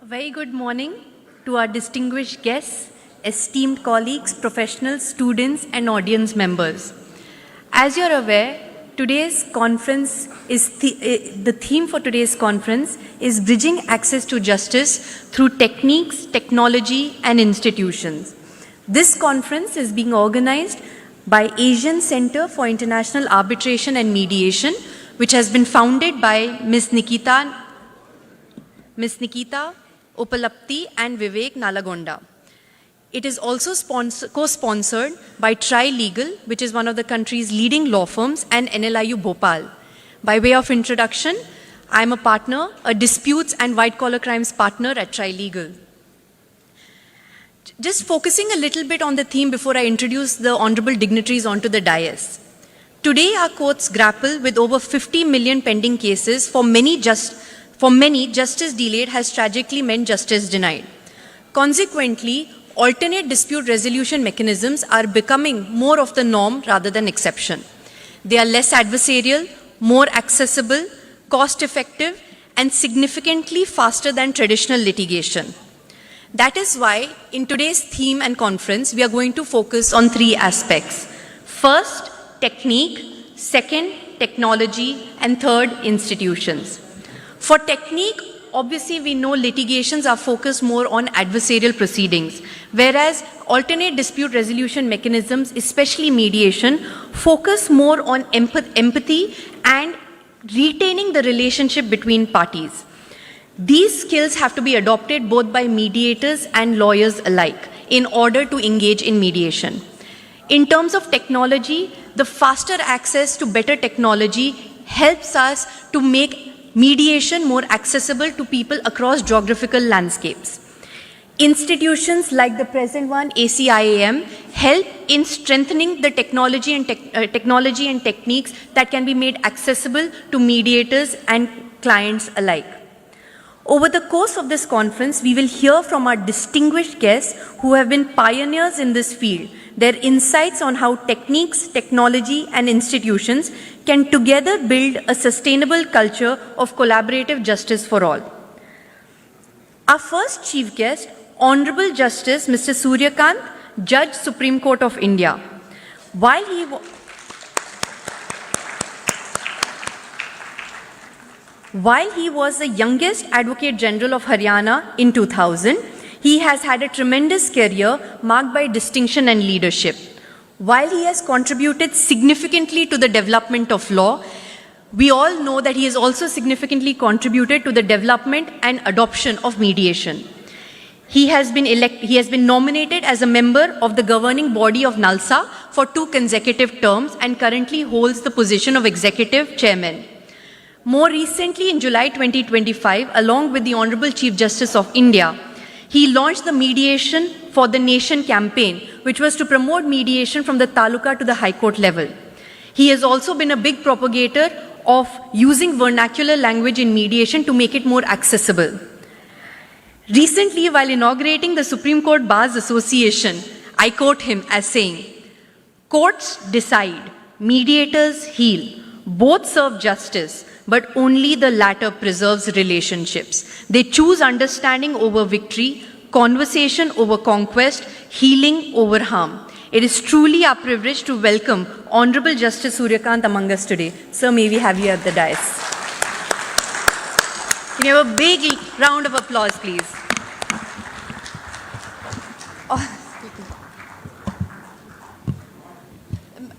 A very good morning to our distinguished guests, esteemed colleagues, professionals, students, and audience members. As you're aware, today's conference is the theme for today's conference is bridging access to justice through techniques, technology, and institutions. This conference is being organized by Asian Center for International Arbitration and Mediation, which has been founded by Ms. Nikita Uppalapthi and Vivek Nalagonda. It is also co-sponsored by Tri-Legal, which is one of the country's leading law firms, and NLIU Bhopal. By way of introduction, I am a partner, a disputes and white-collar crimes partner at Tri-Legal. Just focusing a little bit on the theme before I introduce the honorable dignitaries onto the dais. Today, our courts grapple with over 50 million pending cases. For many, justice delayed has tragically meant justice denied. Consequently, alternate dispute resolution mechanisms are becoming more of the norm rather than exception. They are less adversarial, more accessible, cost-effective, and significantly faster than traditional litigation. That is why, in today's theme and conference, we are going to focus on three aspects. First, technique. Second, technology. And third, institutions. For technique, obviously we know litigations are focused more on adversarial proceedings, whereas alternate dispute resolution mechanisms, especially mediation, focus more on empathy and retaining the relationship between parties. These skills have to be adopted both by mediators and lawyers alike in order to engage in mediation. In terms of technology, the faster access to better technology helps us to make mediation more accessible to people across geographical landscapes. Institutions like the present one, ACIAM, help in strengthening the technology and techniques that can be made accessible to mediators and clients alike. Over the course of this conference, we will hear from our distinguished guests who have been pioneers in this field, their insights on how techniques, technology, and institutions can together build a sustainable culture of collaborative justice for all. Our first chief guest, Honorable Justice Mr. Suryakant, Judge, Supreme Court of India. While he was the youngest Advocate General of Haryana in 2000, he has had a tremendous career marked by distinction and leadership. While he has contributed significantly to the development of law, we all know that he has also significantly contributed to the development and adoption of mediation. He has been nominated as a member of the governing body of NALSA for 2 consecutive terms and currently holds the position of Executive Chairman. More recently, in July 2025, along with the Honorable Chief Justice of India, he launched the Mediation for the Nation campaign, which was to promote mediation from the Taluka to the High Court level. He has also been a big propagator of using vernacular language in mediation to make it more accessible. Recently, while inaugurating the Supreme Court Bars Association, I quote him as saying, "Courts decide, mediators heal. Both serve justice, but only the latter preserves relationships. They choose understanding over victory, conversation over conquest, healing over harm." It is truly our privilege to welcome Honorable Justice Suryakant among us today. Sir, may we have you at the dais. Can you have a big round of applause, please?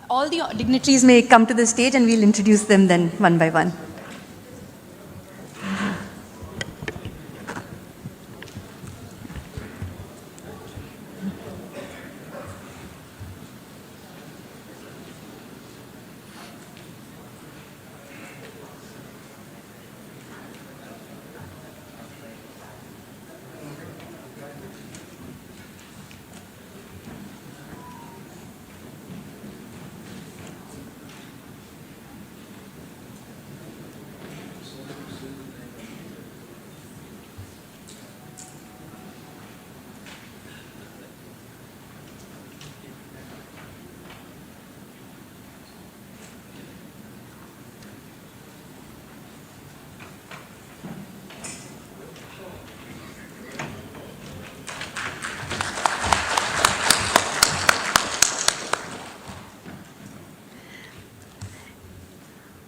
All the dignitaries may come to the stage and we'll introduce them then one by one.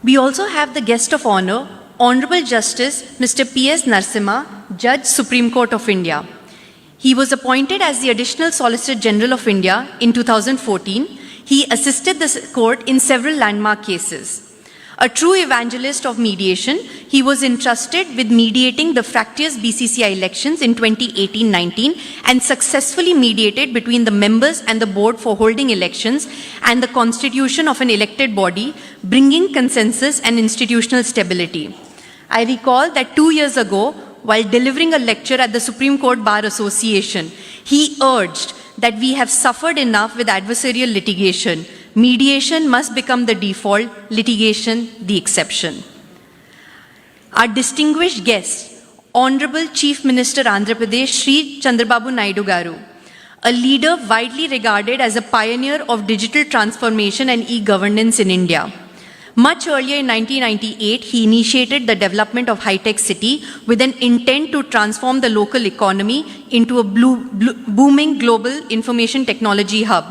We also have the guest of honor, Honorable Justice Mr. P.S. Narasimha, Judge, Supreme Court of India. He was appointed as the Additional Solicitor General of India in 2014. He assisted the court in several landmark cases. A true evangelist of mediation, he was entrusted with mediating the fractious BCCI elections in 2018-19 and successfully mediated between the members and the board for holding elections and the constitution of an elected body, bringing consensus and institutional stability. I recall that 2 years ago, while delivering a lecture at the Supreme Court Bar Association, he urged that we have suffered enough with adversarial litigation. Mediation must become the default, litigation the exception. Our distinguished guest, Honorable Chief Minister Andhra Pradesh, Shri Chandrababu Naidu Garu, a leader widely regarded as a pioneer of digital transformation and e-governance in India. Much earlier in 1998, he initiated the development of high-tech city with an intent to transform the local economy into a booming global information technology hub.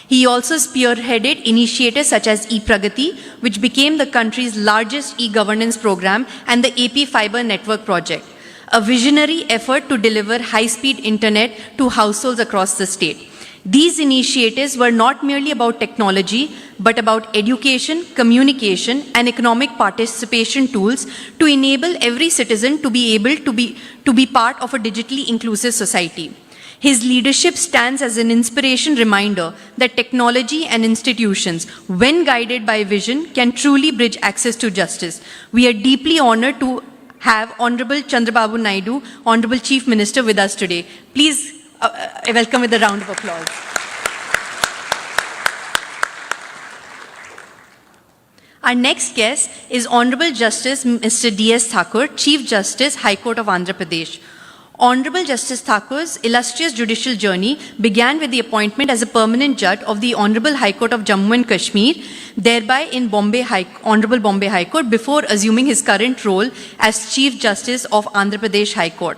He also spearheaded initiatives such as e-Pragati, which became the country's largest e-governance program, and the AP Fiber Network project, a visionary effort to deliver high-speed internet to households across the state. These initiatives were not merely about technology, but about education, communication, and economic participation tools to enable every citizen to be able to be part of a digitally inclusive society. His leadership stands as an inspiration reminder that technology and institutions, when guided by vision, can truly bridge access to justice. We are deeply honored to have Honorable Chandrababu Naidu, Honorable Chief Minister, with us today. Please welcome with a round of applause. Our next guest is Honorable Justice Mr. D.S. Thakur, Chief Justice, High Court of Andhra Pradesh. Honorable Justice Thakur's illustrious judicial journey began with the appointment as a permanent judge of the Honorable High Court of Jammu and Kashmir, thereby in Honorable Bombay High Court, before assuming his current role as Chief Justice of Andhra Pradesh High Court.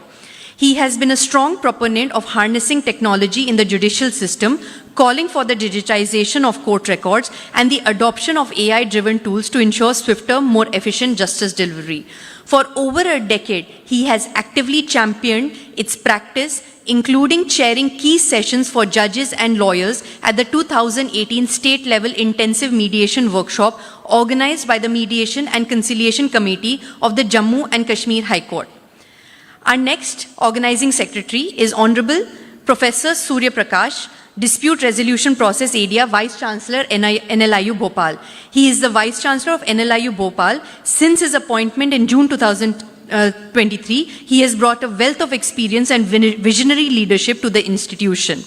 He has been a strong proponent of harnessing technology in the judicial system, calling for the digitization of court records and the adoption of AI-driven tools to ensure swifter, more efficient justice delivery. For over a decade, he has actively championed its practice, including chairing key sessions for judges and lawyers at the 2018 state-level intensive mediation workshop organized by the Mediation and Conciliation Committee of the Jammu and Kashmir High Court. Our next organizing secretary is Honorable Professor Surya Prakash, Dispute Resolution Process Area Vice Chancellor NLIU Bhopal. He is the Vice Chancellor of NLIU Bhopal. Since his appointment in June 2023, he has brought a wealth of experience and visionary leadership to the institution.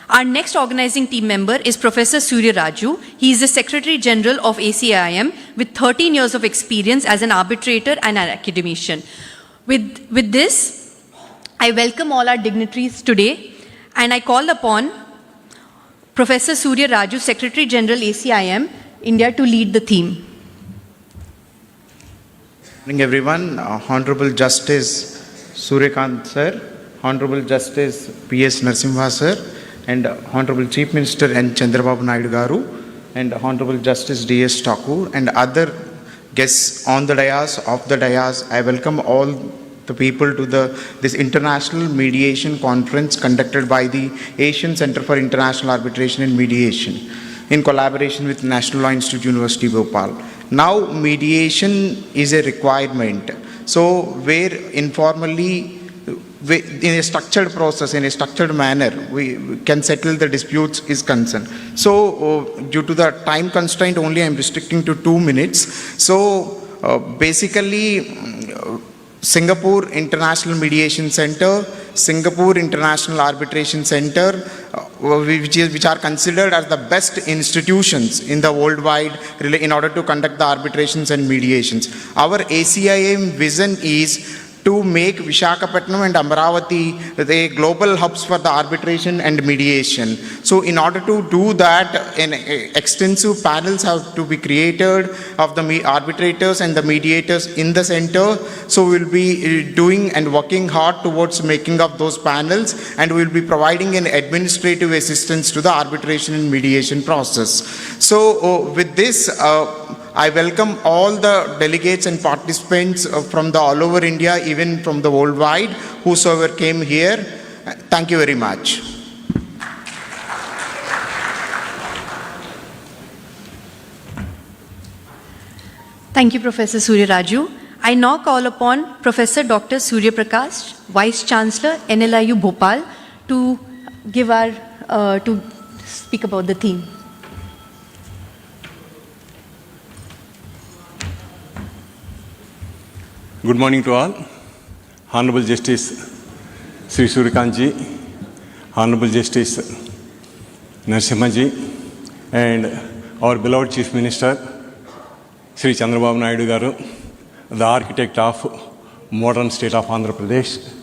Our next organizing team member is Professor Surya Raju. He is the Secretary General of ACIM with 13 years of experience as an arbitrator and an academician. With this, I welcome all our dignitaries today, and I call upon Professor Surya Raju, Secretary General ACIM, India, to lead the theme. Good morning, everyone. Honorable Justice Suryakant sir, Honorable Justice P.S. Narasimha sir, and Honorable Chief Minister N. Chandrababu Naidu Garu, and Honorable Justice D.S. Thakur, and other guests on the dais, off the dais. I welcome all the people to this international mediation conference conducted by the Asian Center for International Arbitration and Mediation in collaboration with National Law Institute, University Bhopal. Now, mediation is a requirement. So, where informally, in a structured process, in a structured manner, we can settle the disputes is concerned. So, due to the time constraint, only I am restricting to 2 minutes. So, basically, Singapore International Mediation Center, Singapore International Arbitration Center, which are considered as the best institutions in the worldwide in order to conduct the arbitrations and mediations. Our ACIM vision is to make Visakhapatnam and Amaravati the global hubs for the arbitration and mediation. So in order to do that, extensive panels have to be created of the arbitrators and the mediators in the center. So we'll be doing and working hard towards making up those panels, and we'll be providing an administrative assistance to the arbitration and mediation process. So with this, I welcome all the delegates and participants from the all over India, even from the worldwide, whosoever came here. Thank you very much. Thank you, Professor Surya Raju. I now call upon Professor Dr. Surya Prakash, Vice Chancellor, NLIU Bhopal, to give to speak about the theme. Good morning to all. Honorable Justice Sri Suryakanji, Honorable Justice Narasimhaji, and our beloved Chief Minister Sri Chandrababu Naidu garu, the architect of modern state of Andhra Pradesh,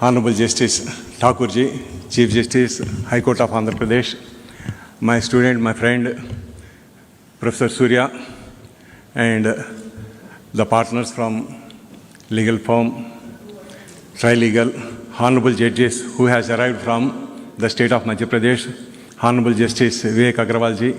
Honorable Justice Thakurji, Chief Justice, High Court of Andhra Pradesh, my student, my friend, Professor Surya, and the partners from legal firm, Trilegal, Honorable Judges who has arrived from the state of Madhya Pradesh, Honorable Justice Vivek Agrawalji,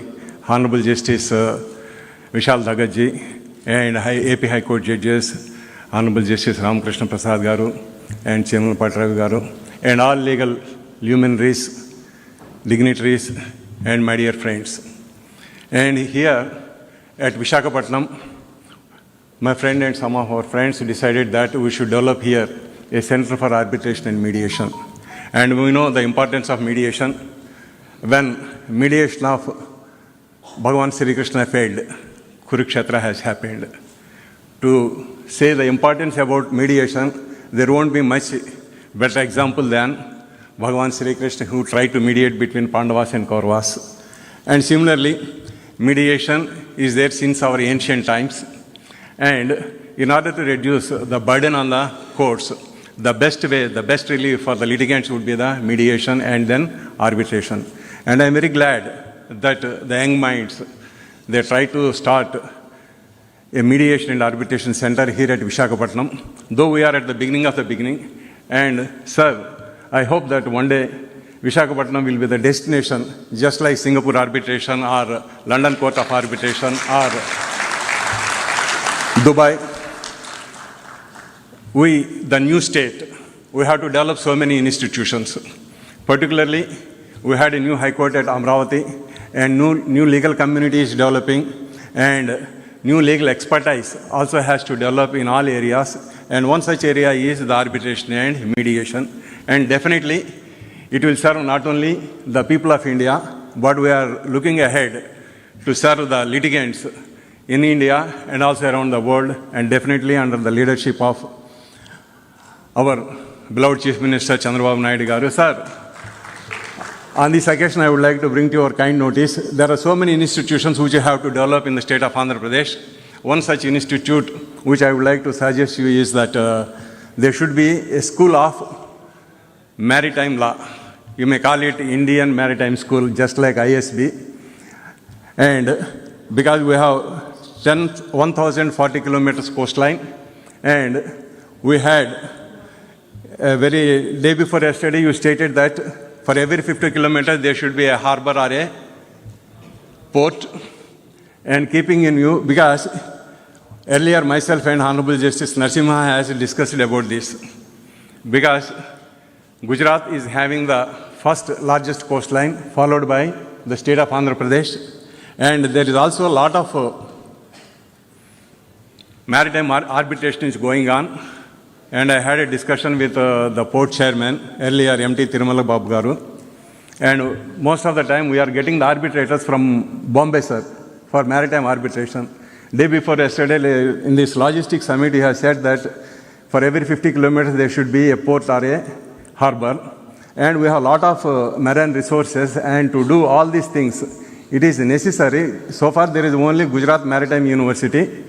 Honorable Justice Vishal Dhagatji, and AP High Court Judges, Honorable Justice Ramakrishna Prasad Garu, and Chairman Patravi Garu, and all legal luminaries, dignitaries, and my dear friends. And here at Visakhapatnam, my friend and some of our friends decided that we should develop here a center for arbitration and mediation. And we know the importance of mediation. When mediation of Bhagavan Sri Krishna failed, Kurukshetra has happened. To say the importance about mediation, there won't be much better example than Bhagavan Sri Krishna, who tried to mediate between Pandavas and Kauravas. And similarly, mediation is there since our ancient times. And in order to reduce the burden on the courts, the best way, the best relief for the litigants would be the mediation and then arbitration. And I'm very glad that the young minds, they try to start a mediation and arbitration center here at Visakhapatnam, though we are at the beginning of the beginning. And sir, I hope that one day Visakhapatnam will be the destination, just like Singapore arbitration or London Court of Arbitration or Dubai. We, the new state, we have to develop so many institutions. Particularly, we had a new High Court at Amravati, and new legal community is developing, and new legal expertise also has to develop in all areas. And one such area is the arbitration and mediation. And definitely, it will serve not only the people of India, but we are looking ahead to serve the litigants in India and also around the world, and definitely under the leadership of our beloved Chief Minister Chandrababu Naidu garu. Sir, on this occasion, I would like to bring to your kind notice, there are so many institutions which you have to develop in the state of Andhra Pradesh. One such institute which I would like to suggest you is that there should be a school of maritime law. You may call it Indian Maritime School, just like ISB. And because we have 1,040 kilometers coastline, and we had a very day before yesterday, you stated that for every 50 kilometers there should be a harbor or a port. And keeping in view, because earlier myself and Honorable Justice Narasimha has discussed about this, because Gujarat is having the first largest coastline, followed by the state of Andhra Pradesh, and there is also a lot of maritime arbitration is going on. And I had a discussion with the port chairman earlier, MT Tirumala Babu garu, and most of the time we are getting the arbitrators from Bombay, sir, for maritime arbitration. Day before yesterday, in this logistics summit, he has said that for every 50 kilometers there should be a port or a harbor, and we have a lot of marine resources, and to do all these things, it is necessary. So far there is only Gujarat Maritime University,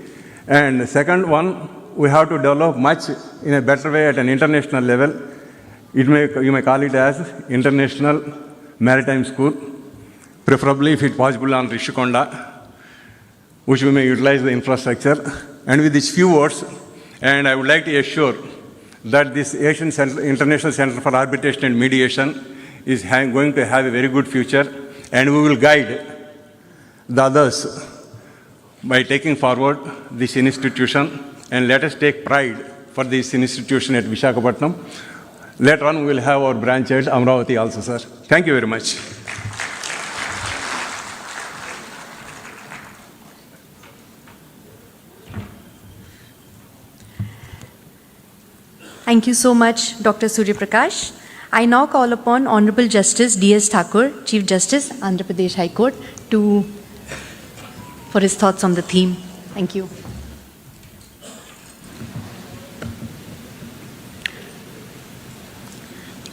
and second one, we have to develop much in a better way at an international level. You may call it as International Maritime School, preferably if it's possible on Rishikonda, which we may utilize the infrastructure. And with these few words, and I would like to assure that this Asian International Center for Arbitration and Mediation is going to have a very good future, and we will guide the others by taking forward this institution, and let us take pride for this institution at Visakhapatnam. Later on, we will have our branch at Amravati also, sir. Thank you very much. Thank you so much, Dr. Surya Prakash. I now call upon Honorable Justice D.S. Thakur, Chief Justice, Andhra Pradesh High Court, for his thoughts on the theme. Thank you.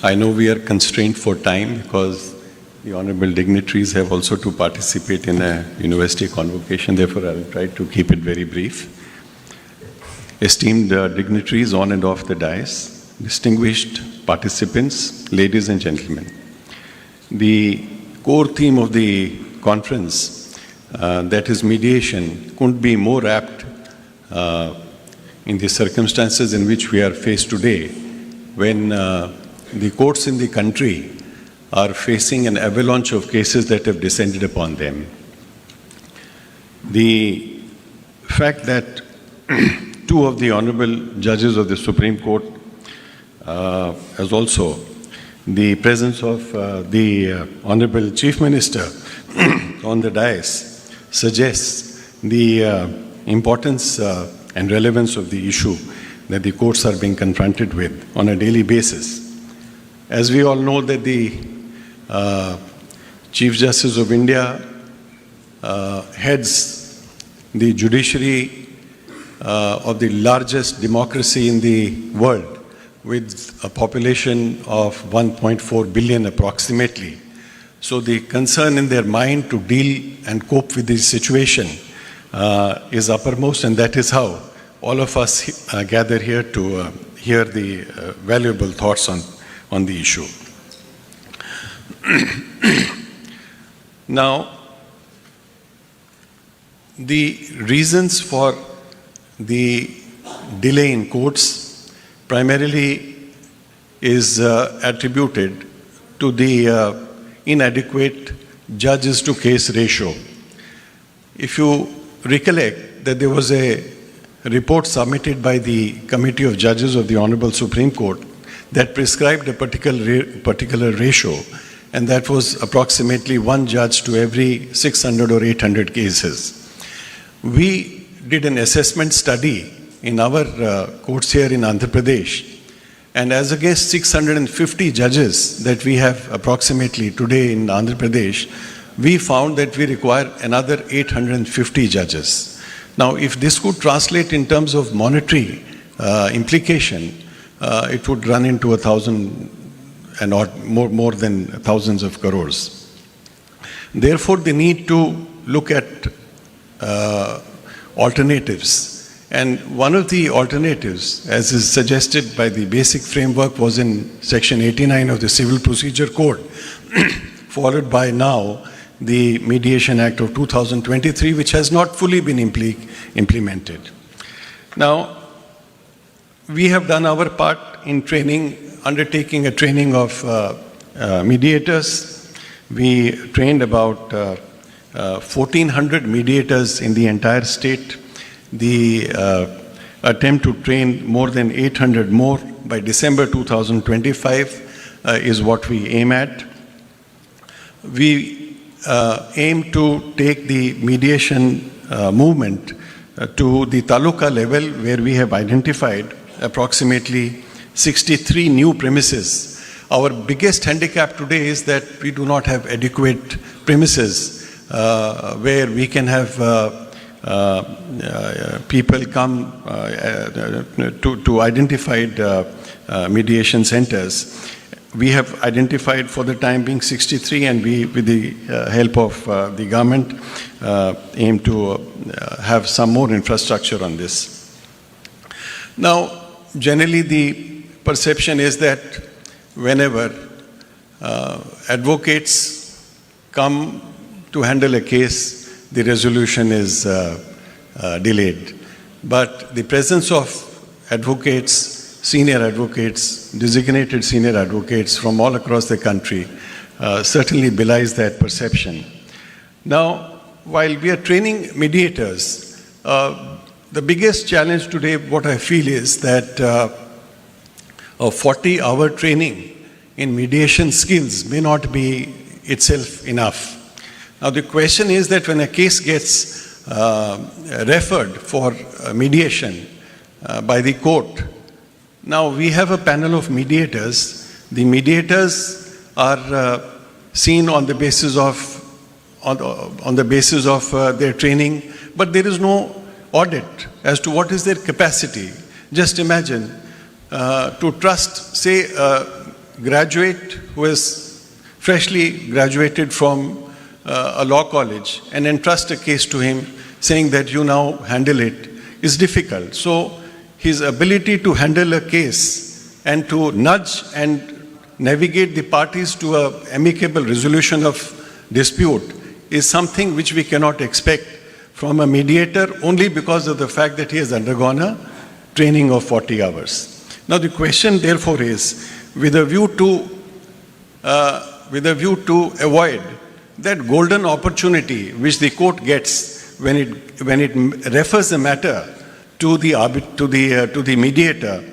I know we are constrained for time because the honorable dignitaries have also to participate in a university convocation. Therefore, I will try to keep it very brief. Esteemed dignitaries on and off the dais, distinguished participants, ladies and gentlemen. The core theme of the conference, that is mediation, couldn't be more apt in the circumstances in which we are faced today, when the courts in the country are facing an avalanche of cases that have descended upon them. The fact that two of the honorable judges of the Supreme Court, as also the presence of the Honorable Chief Minister on the dais, suggests the importance and relevance of the issue that the courts are being confronted with on a daily basis. As we all know that the Chief Justice of India heads the judiciary of the largest democracy in the world, with a population of 1.4 billion approximately. So the concern in their mind to deal and cope with this situation is uppermost, and that is how all of us gather here to hear the valuable thoughts on the issue. Now, the reasons for the delay in courts primarily is attributed to the inadequate judges to case ratio. If you recollect that there was a report submitted by the Committee of Judges of the Honorable Supreme Court that prescribed a particular ratio, and that was approximately one judge to every 600 or 800 cases. We did an assessment study in our courts here in Andhra Pradesh, and as against 650 judges that we have approximately today in Andhra Pradesh, we found that we require another 850 judges. Now, if this could translate in terms of monetary implication, it would run into 1,000 and more than thousands of crores. Therefore, the need to look at alternatives. And one of the alternatives, as is suggested by the basic framework, was in Section 89 of the Civil Procedure Code, followed by now the Mediation Act of 2023, which has not fully been implemented. Now, we have done our part in undertaking a training of mediators. We trained about 1,400 mediators in the entire state. The attempt to train more than 800 more by December 2025 is what we aim at. We aim to take the mediation movement to the taluka level, where we have identified approximately 63 new premises. Our biggest handicap today is that we do not have adequate premises where we can have people come to identified mediation centers. We have identified for the time being 63, and we, with the help of the government, aim to have some more infrastructure on this. Now, generally the perception is that whenever advocates come to handle a case, the resolution is delayed. But the presence of advocates, senior advocates, designated senior advocates from all across the country certainly belies that perception. Now, while we are training mediators, The biggest challenge today, what I feel is that a 40-hour training in mediation skills may not be itself enough. Now the question is that when a case gets referred for mediation by the court, now we have a panel of mediators. The mediators are seen on the basis of their training, but there is no audit as to what is their capacity. Just imagine to trust, say, a graduate who is freshly graduated from a law college and entrust a case to him saying that you now handle it is difficult. So his ability to handle a case and to nudge and navigate the parties to an amicable resolution of dispute is something which we cannot expect from a mediator only because of the fact that he has undergone a training of 40 hours. Now the question therefore is, with a view to avoid that golden opportunity which the court gets when it refers the matter to the mediator,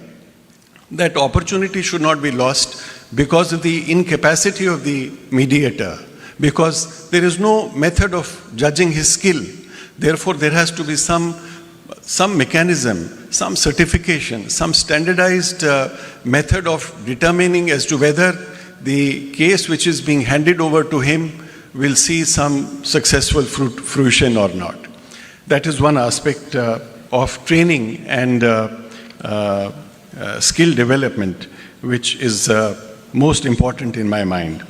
that opportunity should not be lost because of the incapacity of the mediator, because there is no method of judging his skill. Therefore, there has to be some mechanism, some certification, some standardized method of determining as to whether the case which is being handed over to him will see some successful fruition or not. That is one aspect of training and skill development, which is most important in my mind.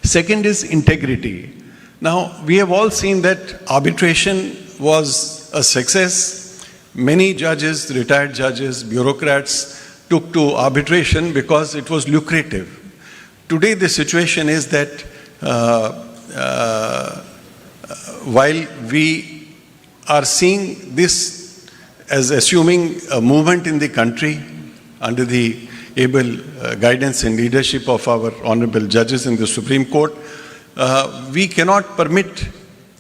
Second is integrity. Now, we have all seen that arbitration was a success. Many judges, retired judges, bureaucrats took to arbitration because it was lucrative. Today, the situation is that while we are seeing this as assuming a movement in the country under the able guidance and leadership of our honorable judges in the Supreme Court, we cannot permit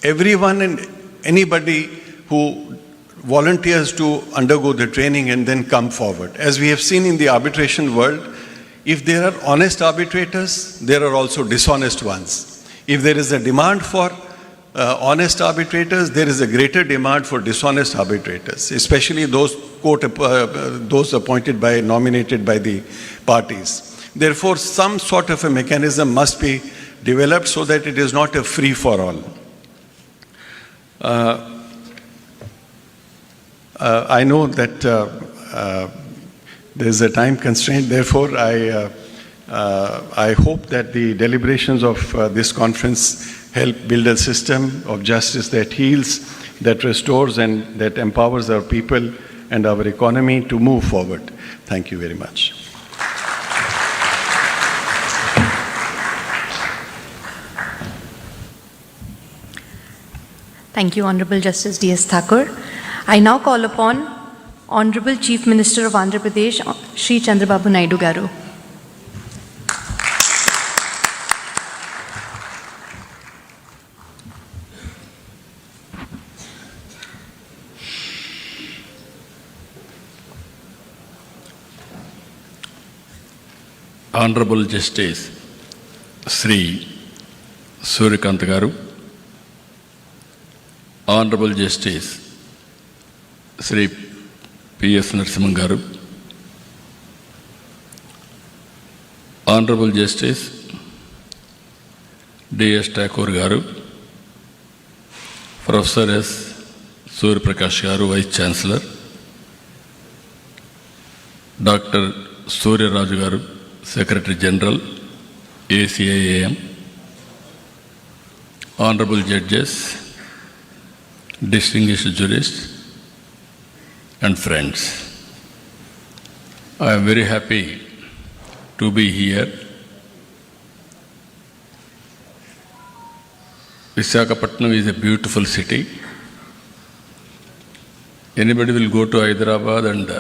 everyone and anybody who volunteers to undergo the training and then come forward. As we have seen in the arbitration world, if there are honest arbitrators, there are also dishonest ones. If there is a demand for honest arbitrators, there is a greater demand for dishonest arbitrators, especially those appointed by, nominated by the parties. Therefore, some sort of a mechanism must be developed so that it is not a free-for-all. I know that there is a time constraint, therefore I hope that the deliberations of this conference help build a system of justice that heals, that restores, and that empowers our people and our economy to move forward. Thank you very much. Thank you, Honorable Justice D.S. Thakur. I now call upon Honorable Chief Minister of Andhra Pradesh, Shri Chandrababu Naidu Garu. Honorable Justice Sri Suryakant Garu, Honorable Justice Sri P.S. Narasimhan Garu, Honorable Justice D.S. Thakur Garu, Professor S. Surya Prakash Garu, Vice Chancellor, Dr. Surya Raju Garu, Secretary General, ACIAM, Honorable Judges, distinguished jurists, and friends. I am very happy to be here. Visakhapatnam is a beautiful city. Anybody will go to Hyderabad and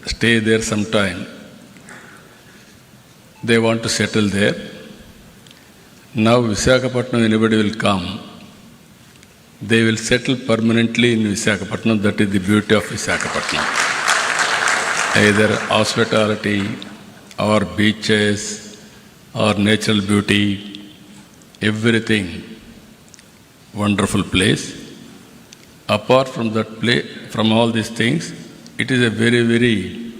stay there sometime. They want to settle there. Now Visakhapatnam, anybody will come. they will settle permanently in Visakhapatnam. That is the beauty of Visakhapatnam. Either hospitality or beaches or natural beauty, everything wonderful place. Apart from that place, from all these things, it is a very, very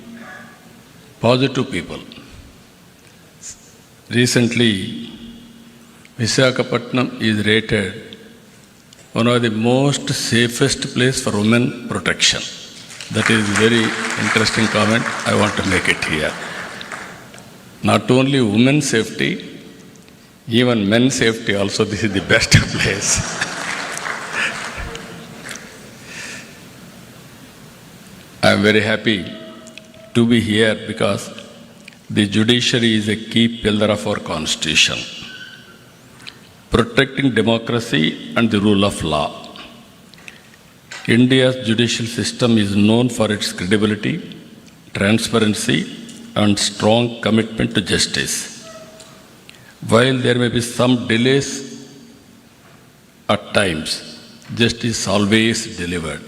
positive people. Recently, Visakhapatnam is rated one of the most safest place for women protection. That is very interesting comment. I want to make it here. Not only women's safety, even men's safety also, this is the best place. I am very happy to be here because the judiciary is a key pillar of our constitution, protecting democracy and the rule of law. India's judicial system is known for its credibility, transparency, and strong commitment to justice. While there may be some delays at times, justice is always delivered.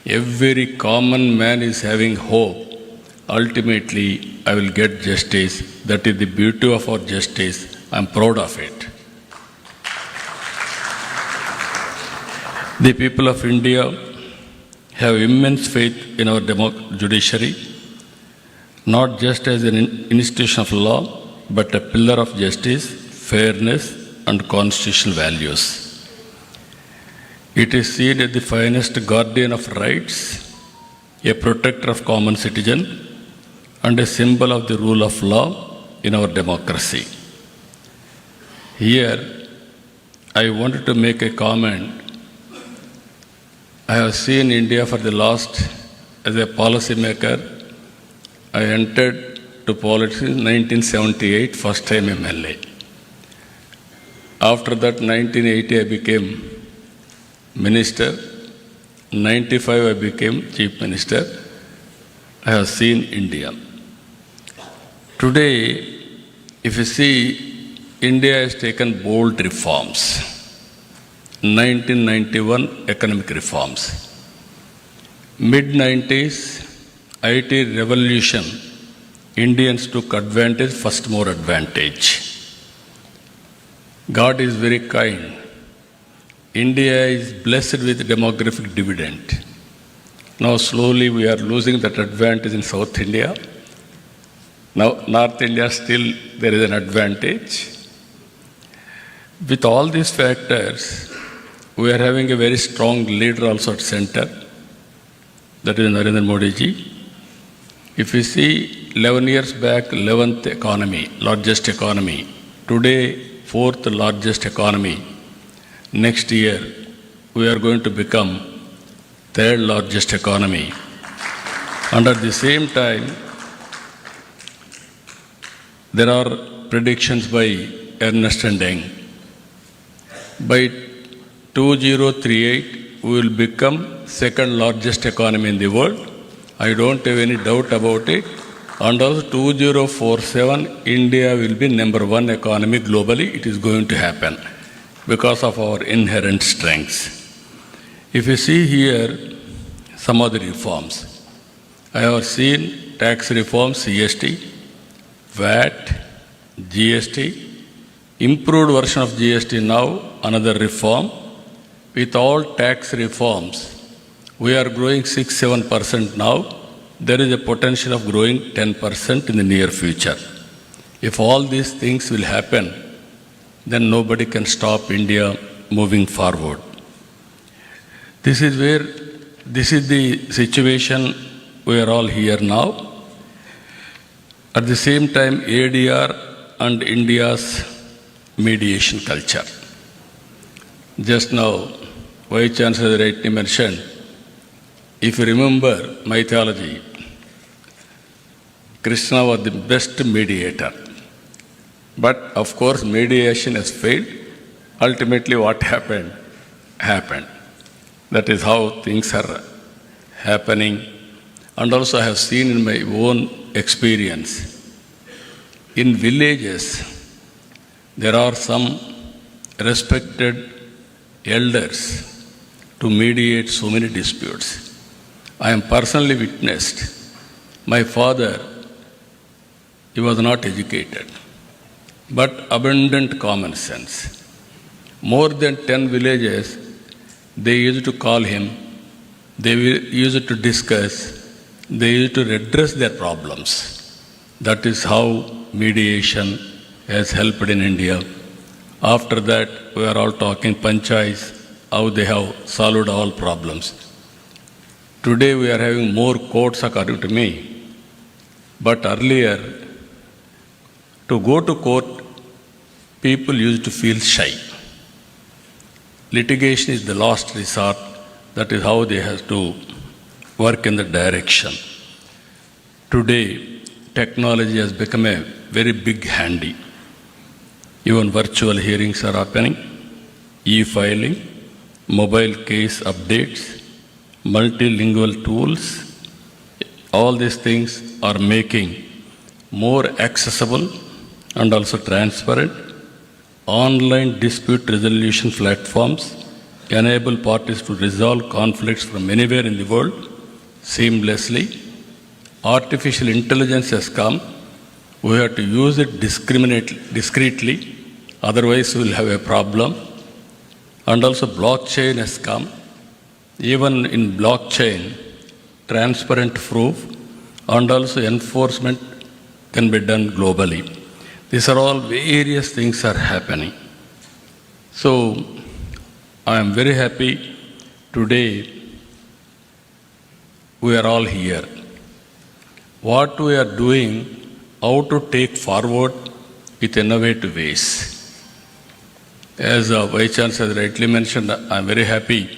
Every common man is having hope. Ultimately, I will get justice. That is the beauty of our justice. I am proud of it. The people of India have immense faith in our judiciary, not just as an institution of law, but a pillar of justice, fairness, and constitutional values. It is seen as the finest guardian of rights, a protector of common citizen, and a symbol of the rule of law in our democracy. Here, I wanted to make a comment. I have seen India for the last, as a policy maker, I entered to politics in 1978, first time MLA. After that, 1980, I became minister. 95, I became chief minister. I have seen India. Today, if you see, India has taken bold reforms. 1991 economic reforms. Mid-90s, IT revolution, Indians took advantage, first more advantage. God is very kind. India is blessed with demographic dividend. Now slowly we are losing that advantage in South India. Now North India still there is an advantage. With all these factors, we are having a very strong leader also at center. That is Narendra Modi ji. If you see 11 years back, 11th economy, largest economy. Today, 4th largest economy. Next year, we are going to become 3rd largest economy. And at the same time, there are predictions by Ernst & Young. By 2038, we will become 2nd largest economy in the world. I don't have any doubt about it. And also 2047, India will be number 1 economy globally. It is going to happen because of our inherent strengths. If you see here some of the reforms, I have seen tax reforms, CST, VAT, GST, improved version of GST now, another reform. With all tax reforms, we are growing 6-7% now. There is a potential of growing 10% in the near future. If all these things will happen, then nobody can stop India moving forward. This is the situation we are all here now. At the same time, ADR and India's mediation culture. Just now, Vice Chancellor rightly mentioned, if you remember mythology, Krishna was the best mediator. But of course, mediation has failed. Ultimately, what happened? That is how things are happening. And also, I have seen in my own experience, in villages, there are some respected elders to mediate so many disputes. I am personally witnessed. My father, he was not educated, but abundant common sense. More than 10 villages, they used to call him, they used to discuss, they used to redress their problems. That is how mediation has helped in India. After that, we are all talking panchayats, how they have solved all problems. Today we are having more courts according to me. But earlier, to go to court, people used to feel shy. Litigation is the last resort. That is how they have to work in the direction. Today, technology has become a very big handy. Even virtual hearings are happening, e-filing, mobile case updates, multilingual tools. All these things are making more accessible and also transparent. Online dispute resolution platforms enable parties to resolve conflicts from anywhere in the world seamlessly. Artificial intelligence has come. We have to use it discreetly, otherwise we will have a problem. And also blockchain has come. Even in blockchain, transparent proof and also enforcement can be done globally. These are all various things are happening. So I am very happy today we are all here. What we are doing, how to take forward with innovative ways. As Vice Chancellor has rightly mentioned, I am very happy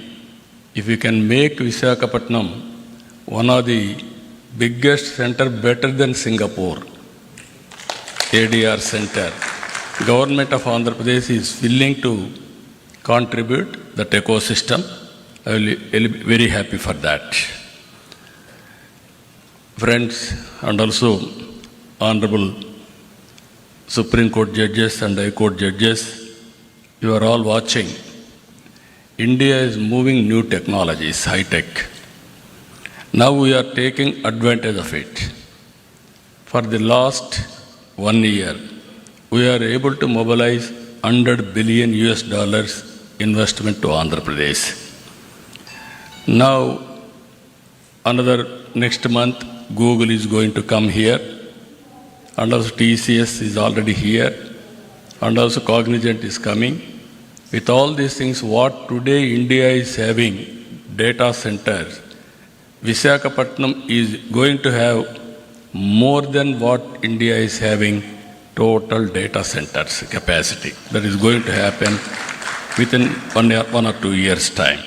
if we can make Visakhapatnam one of the biggest center better than Singapore, ADR center. Government of Andhra Pradesh is willing to contribute that ecosystem. I will be very happy for that. Friends, and also Honorable Supreme Court judges and High Court judges, you are all watching. India is moving new technologies, high-tech. Now we are taking advantage of it. For the last 1 year, we are able to mobilize $100 billion investment to Andhra Pradesh. Now, next month, Google is going to come here, and also TCS is already here, and also Cognizant is coming. With all these things, what today India is having, data centers, Visakhapatnam is going to have more than what India is having total data centers capacity. That is going to happen within 1 or 2 years' time.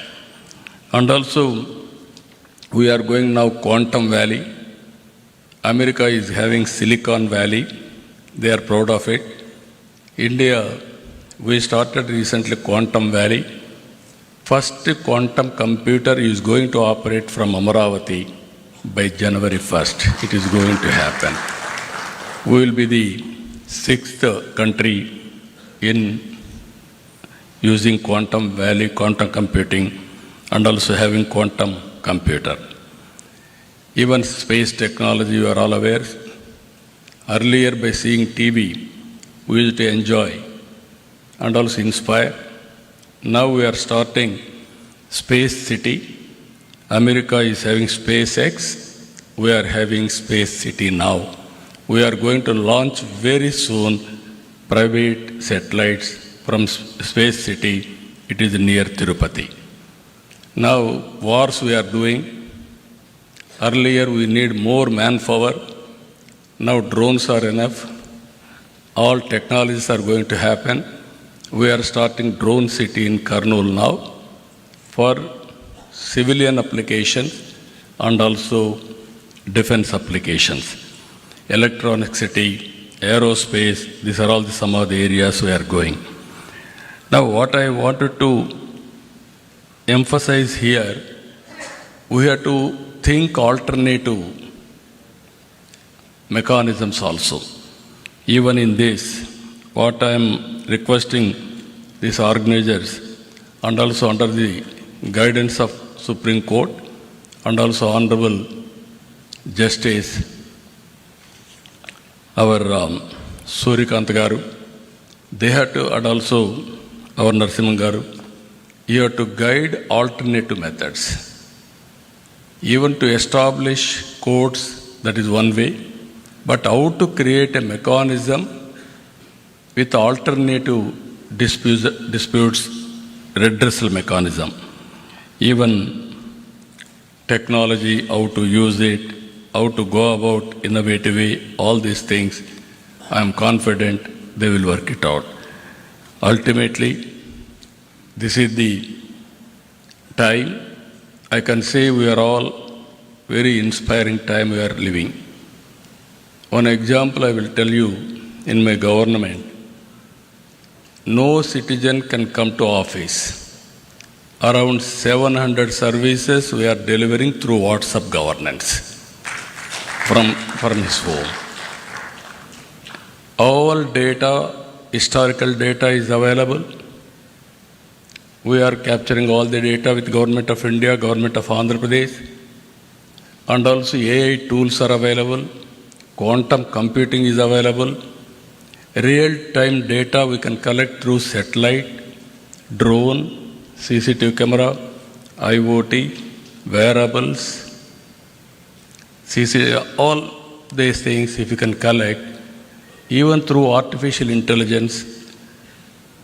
And also, we are going now Quantum Valley. America is having Silicon Valley. They are proud of it. India, we started recently Quantum Valley. First quantum computer is going to operate from Amaravati by January 1st. It is going to happen. We will be the 6th country in using Quantum Valley, quantum computing, and also having quantum computer. Even space technology, you are all aware. Earlier, by seeing TV, we used to enjoy and also inspire. Now we are starting Space City. America is having SpaceX. We are having Space City now. We are going to launch very soon private satellites from Space City. It is near Tirupati. Now, wars we are doing. Earlier we need more manpower. Now drones are enough. All technologies are going to happen. We are starting drone city in Kurnool now for civilian applications and also defense applications. Electronic city, aerospace, these are all some of the areas we are going. Now what I wanted to emphasize here, we have to think alternative mechanisms also. Even in this, what I am requesting these organizers and also under the guidance of Supreme Court and also Honorable Justice, our Surikant Garu, they had to, and also our Narasimhan Garu, you have to guide alternative methods. Even to establish courts, that is one way, but how to create a mechanism with alternative disputes redressal mechanism. Even technology, how to use it, how to go about innovative way, all these things, I am confident they will work it out. Ultimately, this is the time, I can say we are all very inspiring time we are living. One example I will tell you, in my government, no citizen can come to office. Around 700 services we are delivering through WhatsApp governance from his home. All data, historical data is available. We are capturing all the data with Government of India, Government of Andhra Pradesh, and also AI tools are available, quantum computing is available, real-time data we can collect through satellite, drone, CCTV camera, IoT, wearables, all these things if you can collect, even through artificial intelligence,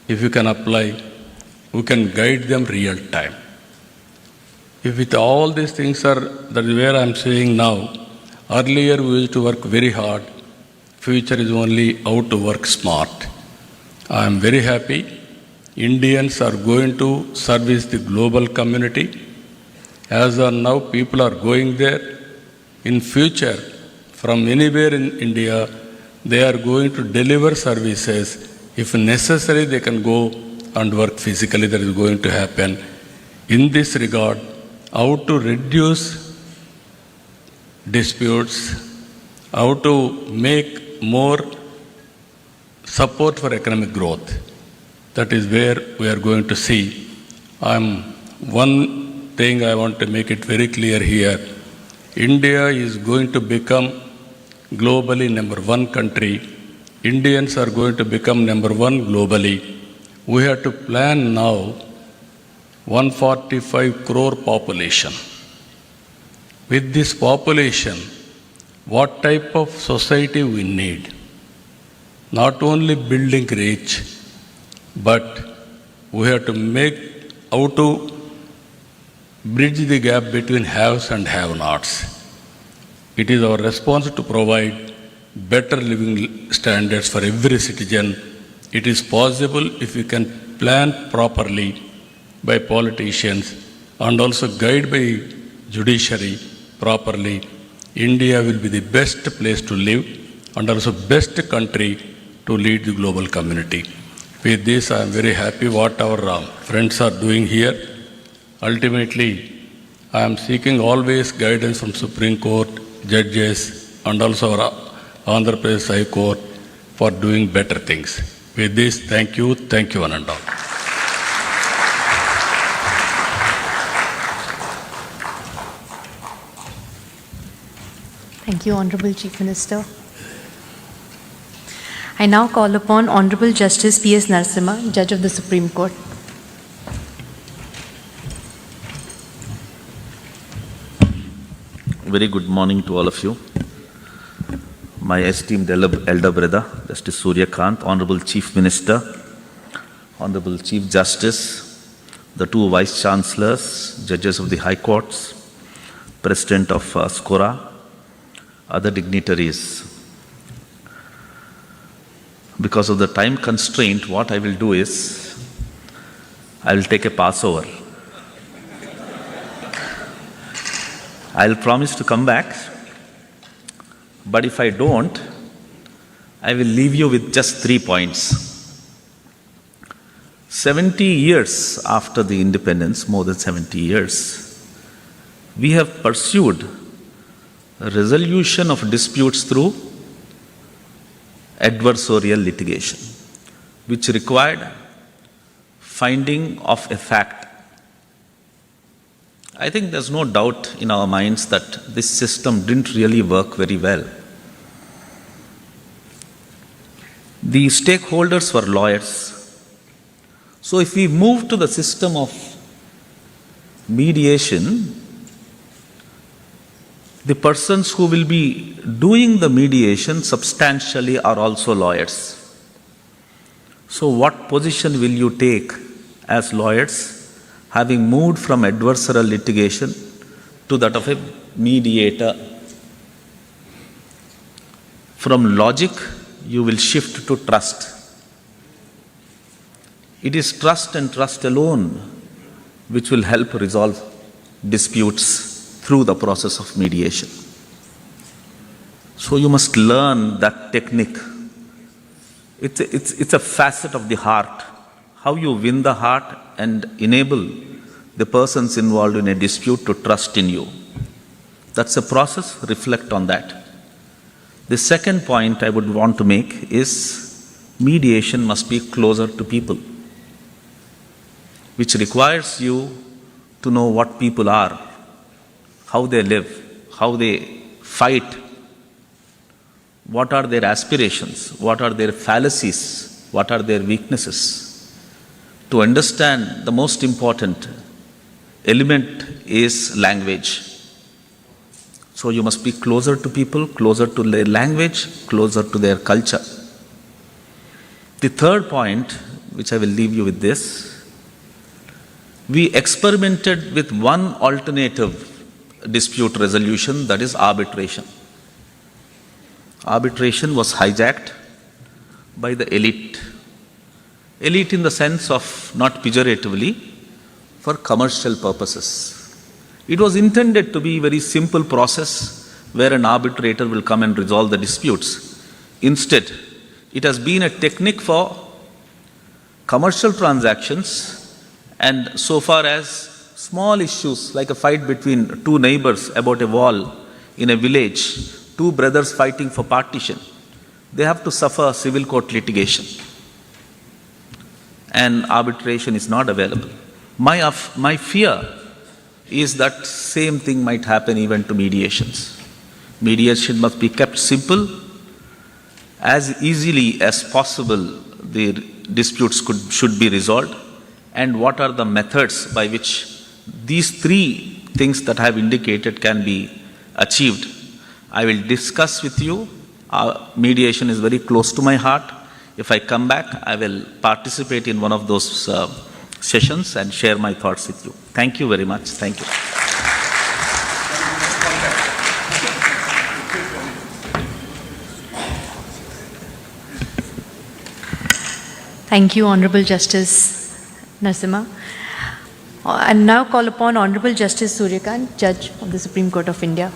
if you can apply, we can guide them real time. If with all these things are, that is where I am saying now, earlier we used to work very hard, future is only how to work smart. I am very happy. Indians are going to service the global community. As of now, people are going there. In future, from anywhere in India, they are going to deliver services. If necessary, they can go and work physically. That is going to happen. In this regard, how to reduce disputes, how to make more support for economic growth. That is where we are going to see. One thing I want to make it very clear here. India is going to become globally number one country. Indians are going to become number one globally. We have to plan now 145 crore population. With this population, what type of society we need? Not only building rich, but we have to make how to bridge the gap between haves and have-nots. It is our responsibility to provide better living standards for every citizen. It is possible if we can plan properly by politicians and also guide by judiciary properly. India will be the best place to live and also best country to lead the global community. With this, I am very happy what our friends are doing here. Ultimately, I am seeking always guidance from Supreme Court, judges, and also our Andhra Pradesh High Court for doing better things. With this, thank you, one and all. Thank you, Honorable Chief Minister. I now call upon Honorable Justice P.S. Narasimha, Judge of the Supreme Court. Very good morning to all of you. My esteemed elder brother, Justice Surya Kant, Honorable Chief Minister, Honorable Chief Justice, the two Vice Chancellors, Judges of the High Courts, President of SCORA, other dignitaries. Because of the time constraint, what I will do is, I will take a Passover. I'll promise to come back, but if I don't, I will leave you with just 3 points. 70 years after the independence, more than 70 years, we have pursued a resolution of disputes through adversarial litigation, which required finding of a fact I think there's no doubt in our minds that this system didn't really work very well. The stakeholders were lawyers. So if we move to the system of mediation, the persons who will be doing the mediation substantially are also lawyers. So what position will you take as lawyers, having moved from adversarial litigation to that of a mediator? From logic, you will shift to trust. It is trust and trust alone which will help resolve disputes through the process of mediation. So you must learn that technique. It's a facet of the heart, how you win the heart and enable the persons involved in a dispute to trust in you. That's a process, reflect on that. The second point I would want to make is mediation must be closer to people, which requires you to know what people are, how they live, how they fight, what are their aspirations, what are their fallacies, what are their weaknesses. To understand, the most important element is language. So you must be closer to people, closer to their language, closer to their culture. The third point, which I will leave you with this, we experimented with one alternative dispute resolution, that is arbitration. Arbitration was hijacked by the elite. Elite in the sense of, not pejoratively, for commercial purposes. It was intended to be a very simple process where an arbitrator will come and resolve the disputes. Instead, it has been a technique for commercial transactions, and so far as small issues like a fight between two neighbors about a wall in a village, two brothers fighting for partition, they have to suffer civil court litigation. And arbitration is not available. My fear is that same thing might happen even to mediations. Mediation must be kept simple. As easily as possible, the disputes should be resolved. And what are the methods by which these three things that I have indicated can be achieved? I will discuss with you. Mediation is very close to my heart. If I come back, I will participate in one of those sessions and share my thoughts with you. Thank you very much. Thank you. Thank you, Honorable Justice Narasimha. I now call upon Honorable Justice Suryakant, Judge of the Supreme Court of India.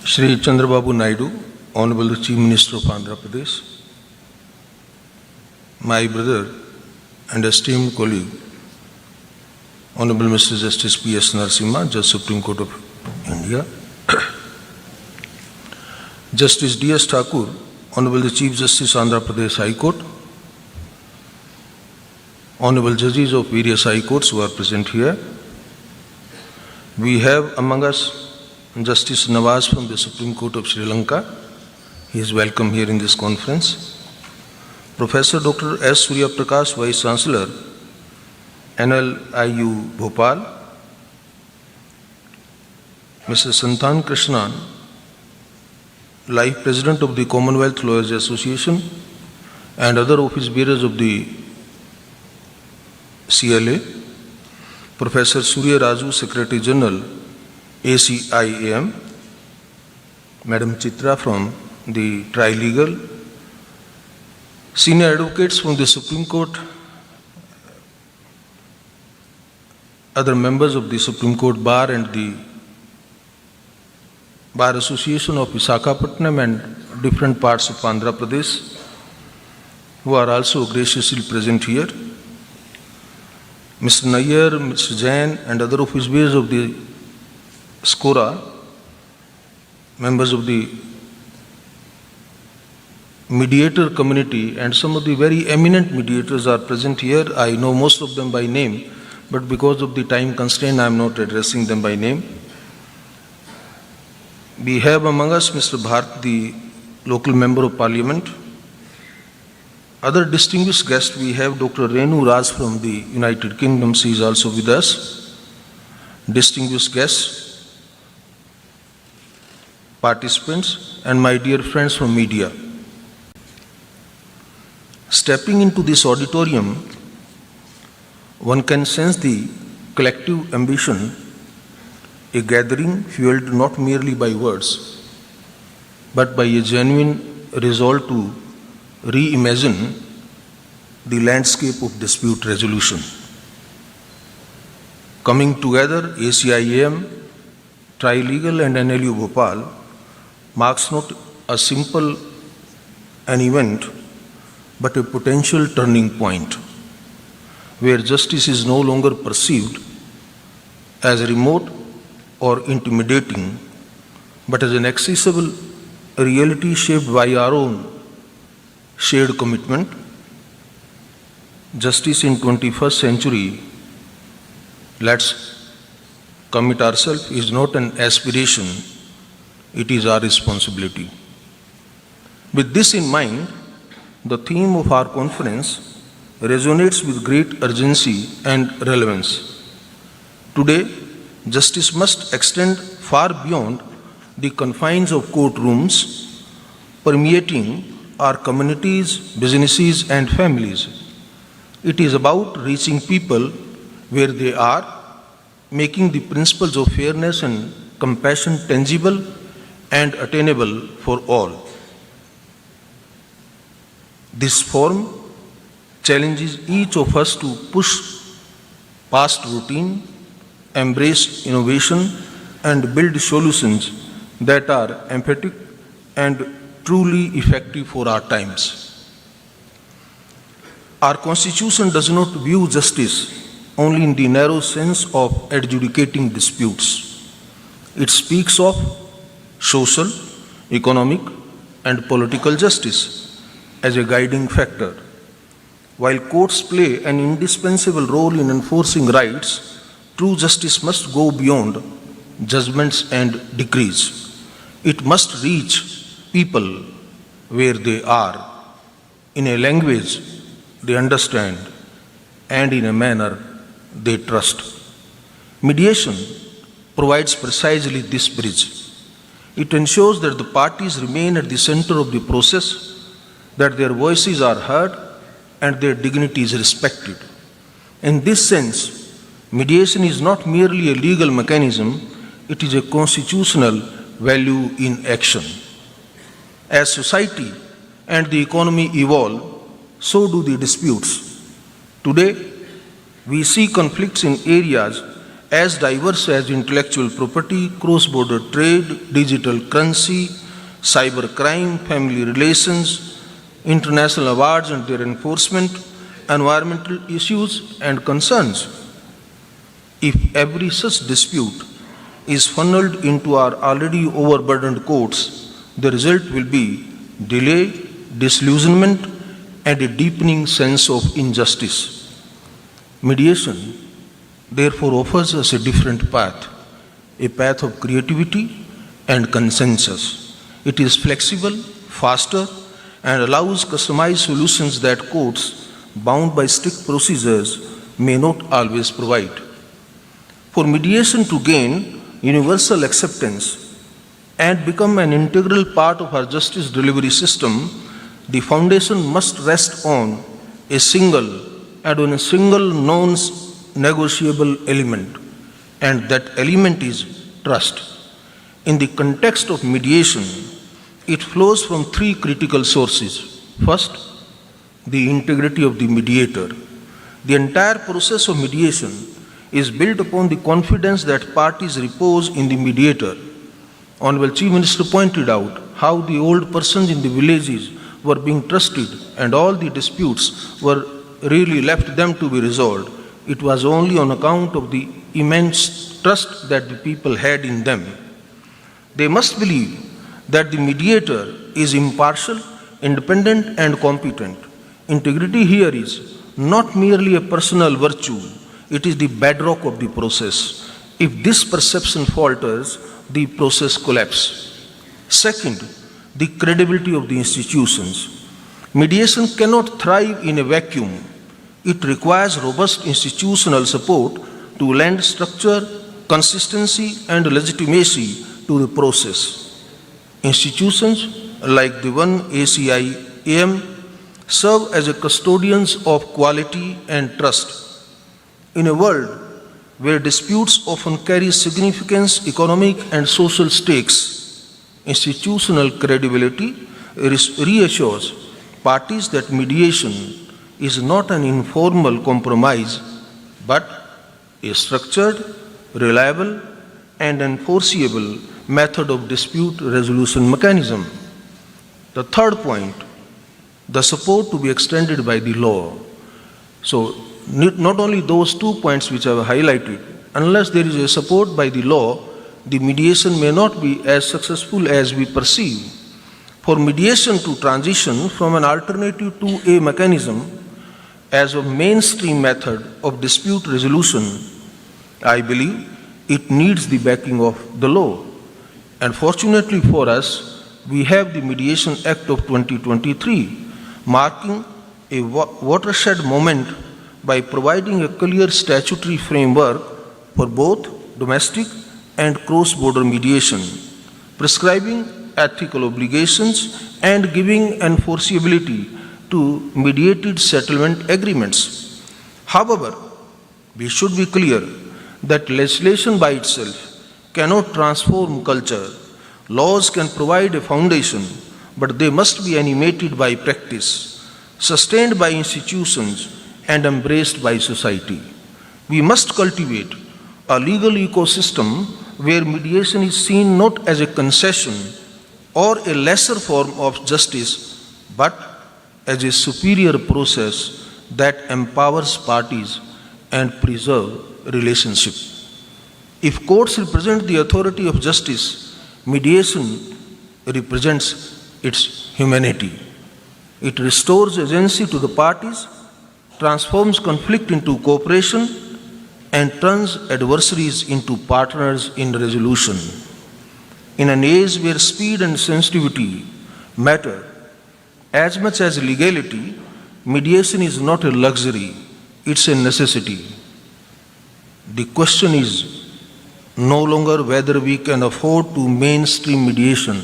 Shri Chandrababu Naidu, Honorable Chief Minister of Andhra Pradesh, my brother and esteemed colleague, Honorable Mr. Justice P.S. Narasimha, Judge Supreme Court of India, Justice D.S. Thakur, Honorable the Chief Justice Andhra Pradesh High Court, Honorable Judges of various High Courts who are present here. We have among us Justice Nawaz from the Supreme Court of Sri Lanka. He is welcome here in this conference. Professor Dr. S. Surya Prakash, Vice Chancellor, NLIU Bhopal. Mr. Santan Krishnan, Life President of the Commonwealth Lawyers Association, and other office bearers of the CLA. Professor Surya Raju, Secretary General, ACIAM, Madam Chitra from the Trilegal, senior advocates from the Supreme Court, other members of the Supreme Court Bar and the Bar Association of Visakhapatnam and different parts of Andhra Pradesh, who are also graciously present here. Mr. Nair, Mr. Jain, and other officials of the SCORA, members of the mediator community, and some of the very eminent mediators are present here. I know most of them by name, but because of the time constraint, I am not addressing them by name. We have among us Mr. Bharat, the local member of parliament. Other distinguished guests, we have Dr. Renu Raj from the United Kingdom. She is also with us. Distinguished guests, participants, and my dear friends from media. Stepping into this auditorium, one can sense the collective ambition, a gathering fueled not merely by words, but by a genuine resolve to reimagine the landscape of dispute resolution. Coming together, ACIAM, Trilegal and NLU Bhopal marks not a simple an event, but a potential turning point where justice is no longer perceived as remote or intimidating, but as an accessible reality shaped by our own shared commitment. Justice in 21st century, let's commit ourselves, is not an aspiration, it is our responsibility. With this in mind, the theme of our conference resonates with great urgency and relevance. Today, justice must extend far beyond the confines of courtrooms, permeating our communities, businesses, and families. It is about reaching people where they are, making the principles of fairness and compassion tangible and attainable for all. This forum challenges each of us to push past routine, embrace innovation, and build solutions that are empathic and truly effective for our times. Our Constitution does not view justice only in the narrow sense of adjudicating disputes. It speaks of social, economic, and political justice as a guiding factor. While courts play an indispensable role in enforcing rights, true justice must go beyond judgments and decrees. It must reach people where they are, in a language they understand, and in a manner they trust. Mediation provides precisely this bridge. It ensures that the parties remain at the center of the process, that their voices are heard, and their dignity is respected. In this sense, mediation is not merely a legal mechanism, it is a constitutional value in action. As society and the economy evolve, so do the disputes. Today, we see conflicts in areas as diverse as intellectual property, cross-border trade, digital currency, cybercrime, family relations, international awards and their enforcement, environmental issues and concerns. If every such dispute is funneled into our already overburdened courts, the result will be delay, disillusionment, and a deepening sense of injustice. Mediation, therefore, offers us a different path, a path of creativity and consensus. It is flexible, faster, and allows customized solutions that courts, bound by strict procedures, may not always provide. For mediation to gain universal acceptance and become an integral part of our justice delivery system, the foundation must rest on a single non-negotiable element, and that element is trust. In the context of mediation, it flows from three critical sources. First, the integrity of the mediator. The entire process of mediation is built upon the confidence that parties repose in the mediator. Honorable Chief Minister pointed out how the old persons in the villages were being trusted and all the disputes were really left them to be resolved. it was only on account of the immense trust that the people had in them. They must believe that the mediator is impartial, independent, and competent. Integrity here is not merely a personal virtue, it is the bedrock of the process. If this perception falters, the process collapses. Second, the credibility of the institutions. Mediation cannot thrive in a vacuum. It requires robust institutional support to lend structure, consistency, and legitimacy to the process. Institutions like the one ACIAM serve as a custodians of quality and trust. In a world where disputes often carry significant economic and social stakes, institutional credibility reassures parties that mediation is not an informal compromise, but a structured, reliable, and enforceable method of dispute resolution mechanism. The third point, the support to be extended by the law. So, not only those 2 points which I have highlighted, unless there is a support by the law, the mediation may not be as successful as we perceive. For mediation to transition from an alternative to a mechanism as a mainstream method of dispute resolution, I believe it needs the backing of the law. And fortunately for us, we have the Mediation Act of 2023, marking a watershed moment by providing a clear statutory framework for both domestic and cross-border mediation, prescribing ethical obligations and giving enforceability to mediated settlement agreements. However, we should be clear that legislation by itself cannot transform culture. Laws can provide a foundation, but they must be animated by practice, sustained by institutions, and embraced by society. We must cultivate a legal ecosystem where mediation is seen not as a concession or a lesser form of justice, but as a superior process that empowers parties and preserves relationship. If courts represent the authority of justice, mediation represents its humanity. It restores agency to the parties, transforms conflict into cooperation, and turns adversaries into partners in resolution. In an age where speed and sensitivity matter as much as legality, mediation is not a luxury, it's a necessity. The question is no longer whether we can afford to mainstream mediation.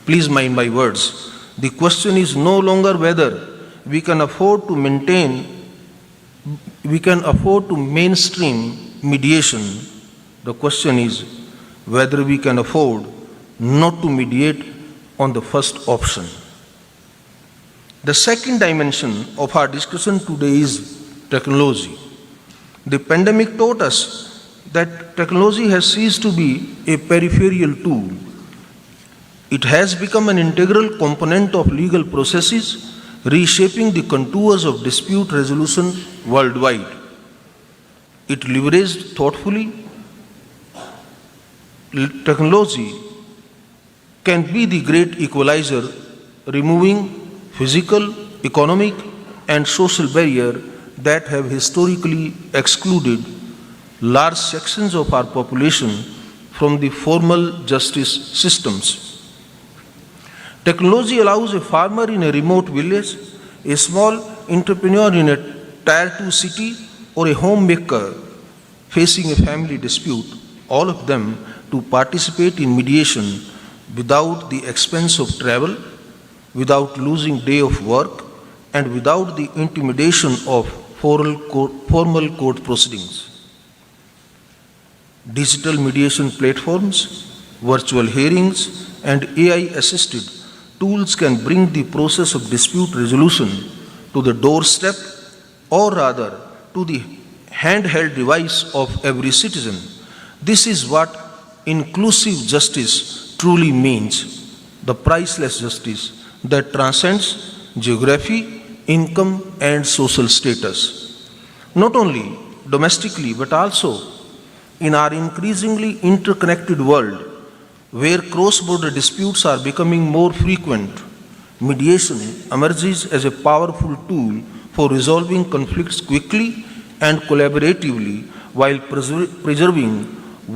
Please mind my words. The question is no longer whether we can afford to mainstream mediation. The question is whether we can afford not to mediate on the first option. The second dimension of our discussion today is technology. The pandemic taught us that technology has ceased to be a peripheral tool. It has become an integral component of legal processes, reshaping the contours of dispute resolution worldwide. It leveraged thoughtfully. Technology can be the great equalizer, removing physical, economic, and social barriers that have historically excluded large sections of our population from the formal justice systems. Technology allows a farmer in a remote village, a small entrepreneur in a Tier 2 city, or a homemaker facing a family dispute, all of them to participate in mediation without the expense of travel, without losing day of work, and without the intimidation of formal court proceedings. Digital mediation platforms, virtual hearings, and AI-assisted tools can bring the process of dispute resolution to the doorstep, or rather to the handheld device of every citizen. This is what inclusive justice truly means, the priceless justice that transcends geography, income, and social status. Not only domestically but also in our increasingly interconnected world where cross-border disputes are becoming more frequent, mediation emerges as a powerful tool for resolving conflicts quickly and collaboratively while preserving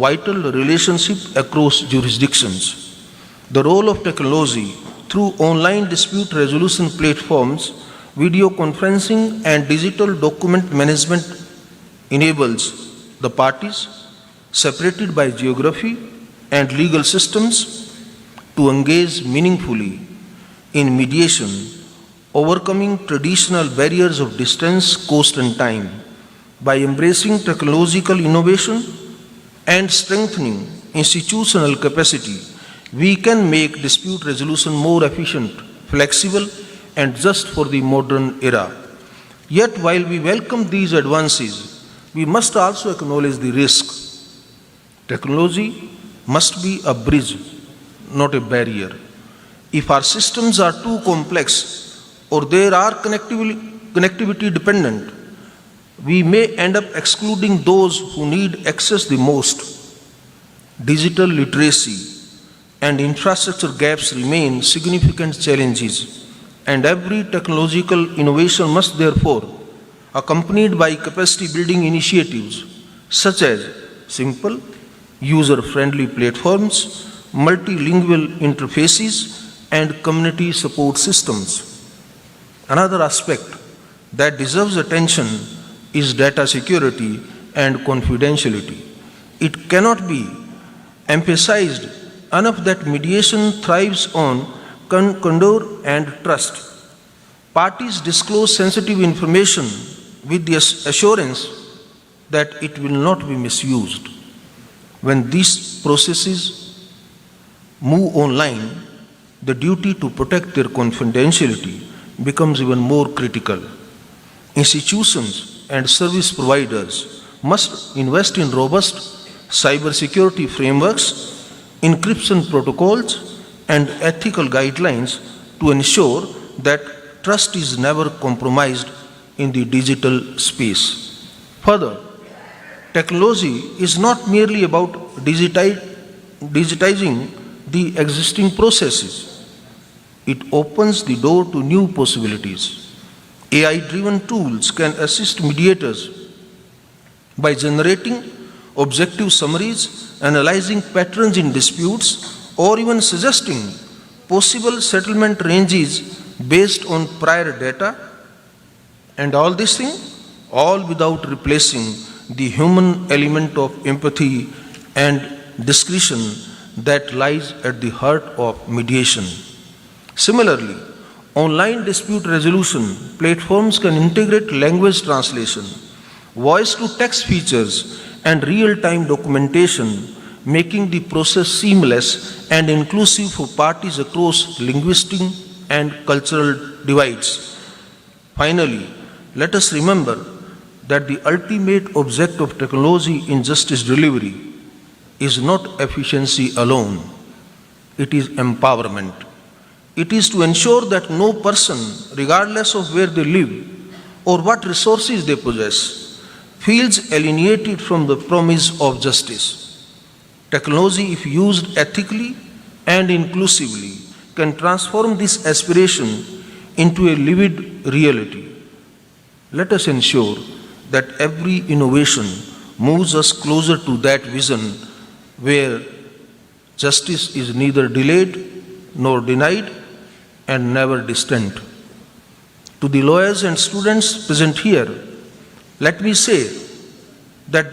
vital relationships across jurisdictions. The role of technology through online dispute resolution platforms, video conferencing, and digital document management enables the parties, separated by geography and legal systems, to engage meaningfully in mediation, overcoming traditional barriers of distance, cost, and time. By embracing technological innovation and strengthening institutional capacity, we can make dispute resolution more efficient, flexible, and just for the modern era. Yet, while we welcome these advances, we must also acknowledge the risk. Technology must be a bridge, not a barrier. If our systems are too complex or they are connectivity dependent, we may end up excluding those who need access the most. Digital literacy and infrastructure gaps remain significant challenges, and every technological innovation must therefore be accompanied by capacity building initiatives such as simple, user-friendly platforms, multilingual interfaces, and community support systems. Another aspect that deserves attention is data security and confidentiality. It cannot be emphasized enough that mediation thrives on candor and trust. Parties disclose sensitive information with the assurance that it will not be misused. When these processes move online, the duty to protect their confidentiality becomes even more critical. Institutions and service providers must invest in robust cybersecurity frameworks, encryption protocols, and ethical guidelines to ensure that trust is never compromised in the digital space. Further, technology is not merely about digitizing the existing processes. It opens the door to new possibilities. AI-driven tools can assist mediators by generating objective summaries, analyzing patterns in disputes, or even suggesting possible settlement ranges based on prior data. And all this thing, all without replacing the human element of empathy and discretion that lies at the heart of mediation. Similarly, online dispute resolution platforms can integrate language translation, voice-to-text features, and real-time documentation, making the process seamless and inclusive for parties across linguistic and cultural divides. Finally, let us remember that the ultimate object of technology in justice delivery is not efficiency alone, it is empowerment. It is to ensure that no person, regardless of where they live or what resources they possess, feels alienated from the promise of justice. Technology, if used ethically and inclusively, can transform this aspiration into a lived reality. Let us ensure that every innovation moves us closer to that vision where justice is neither delayed nor denied and never distant. To the lawyers and students present here, let me say that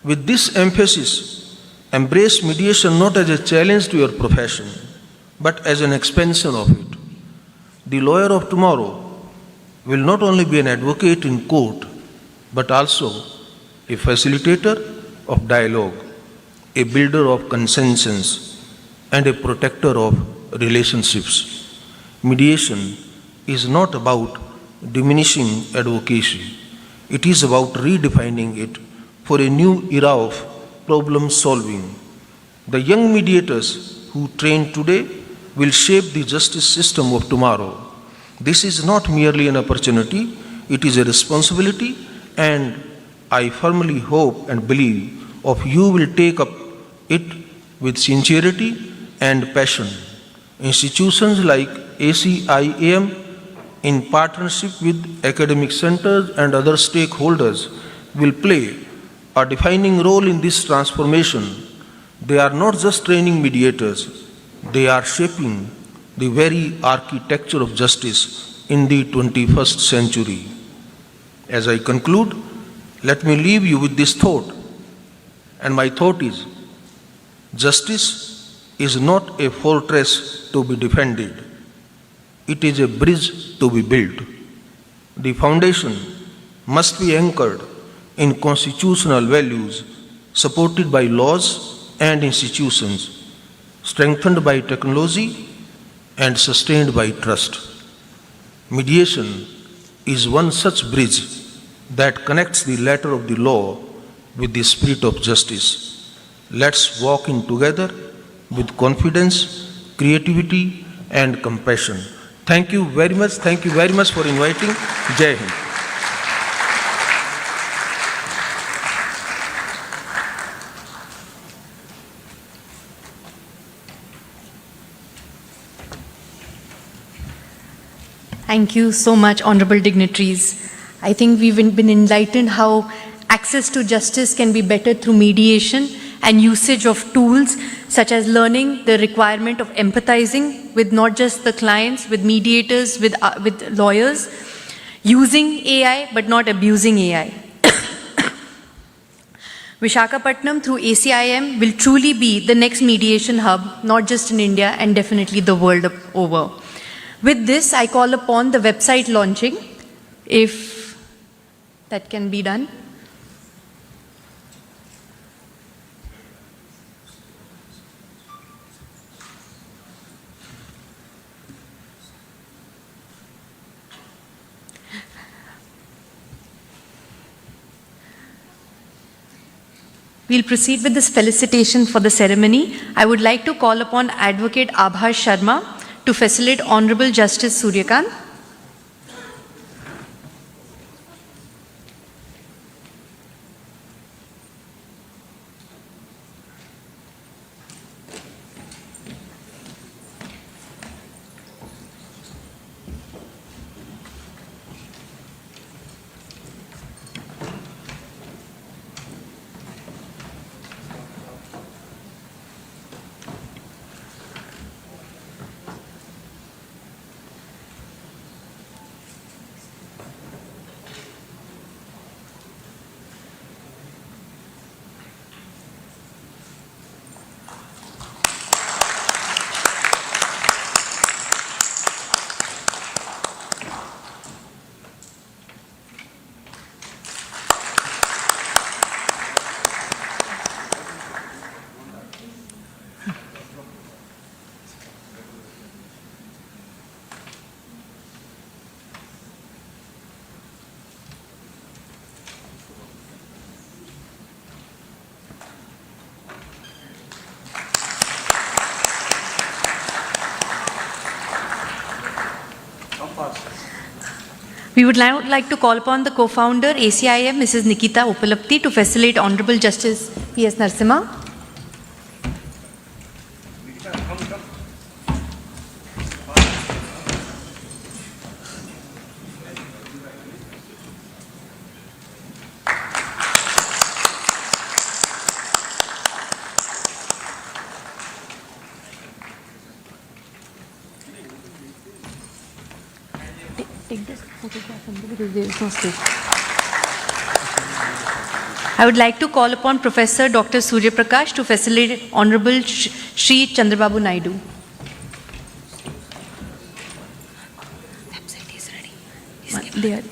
with this emphasis, embrace mediation not as a challenge to your profession, but as an expansion of it. The lawyer of tomorrow will not only be an advocate in court, but also a facilitator of dialogue, a builder of consensus, and a protector of relationships. Mediation is not about diminishing advocacy. It is about redefining it for a new era of problem solving. The young mediators who train today will shape the justice system of tomorrow. This is not merely an opportunity, it is a responsibility, and I firmly hope and believe of you will take up it with sincerity and passion. Institutions like ACIAM, in partnership with academic centers and other stakeholders, will play a defining role in this transformation. They are not just training mediators, they are shaping the very architecture of justice in the 21st century. As I conclude, let me leave you with this thought. And my thought is, justice is not a fortress to be defended. It is a bridge to be built. The foundation must be anchored in constitutional values, supported by laws and institutions, strengthened by technology and sustained by trust. Mediation is one such bridge that connects the letter of the law with the spirit of justice. Let's walk in together with confidence, creativity, and compassion. Thank you very much. Thank you very much for inviting. Jai Hind. Thank you so much, honorable dignitaries. I think we've been enlightened how access to justice can be better through mediation and usage of tools such as learning the requirement of empathizing with not just the clients, with mediators, with lawyers, using AI but not abusing AI. Vishakhapatnam through ACIM will truly be the next mediation hub, not just in India and definitely the world over. With this, I call upon the website launching, if that can be done. We'll proceed with this felicitation for the ceremony. I would like to call upon Advocate Abhas Sharma to facilitate Honorable Justice Suryakant. We would now like to call upon the co-founder, ACIM, Mrs. Nikita Upalapti, to facilitate Honorable Justice P.S. Narasimha. Take this photograph from there because there is no space. I would like to call upon Professor Dr. Surya Prakash to facilitate Honorable Shri Chandrababu Naidu. Website is ready. They are.